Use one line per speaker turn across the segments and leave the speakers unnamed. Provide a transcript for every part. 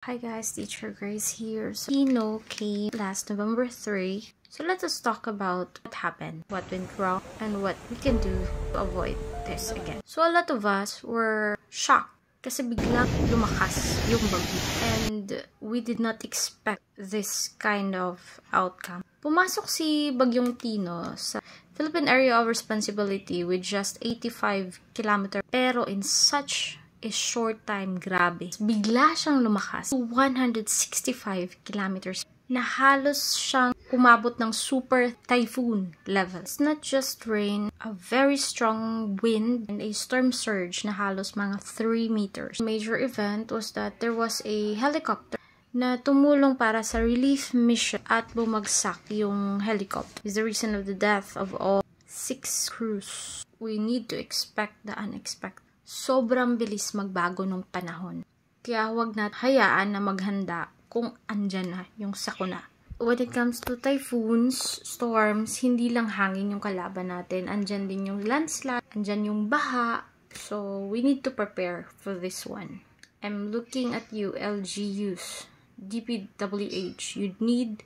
Hi guys, Teacher Grace here. So, Tino came last November 3. So let us talk about what happened, what went wrong, and what we can do to avoid this again. So a lot of us were shocked kasi biglang lumakas yung bagyo. And we did not expect this kind of outcome. Pumasok si Bagyong Tino sa Philippine Area of Responsibility with just 85 km pero in such a short time, grabe. Bigla siyang lumakas to 165 kilometers na halos siyang umabot ng super typhoon level. It's not just rain, a very strong wind and a storm surge na halos mga 3 meters. The major event was that there was a helicopter na tumulong para sa relief mission at bumagsak yung helicopter. It's the reason of the death of all 6 crews. We need to expect the unexpected. Sobrang bilis magbago ng panahon. Kaya huwag natin hayaan na maghanda kung andyan na yung sakuna. When it comes to typhoons, storms, hindi lang hangin yung kalaban natin. Andyan din yung landslide, andyan yung baha. So, we need to prepare for this one. I'm looking at you, LGUs, DPWH. You need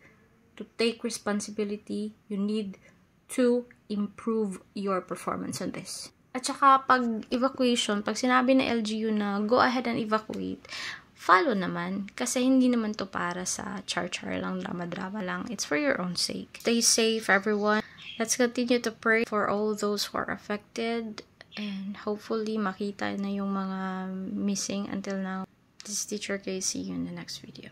to take responsibility. You need to improve your performance on this. At saka, pag evacuation, pag sinabi na LGU na go ahead and evacuate, follow naman. Kasi hindi naman to para sa char-char lang, drama-drama lang. It's for your own sake. Stay safe, everyone. Let's continue to pray for all those who are affected. And hopefully, makita na yung mga missing until now. This is Teacher K. See you in the next video.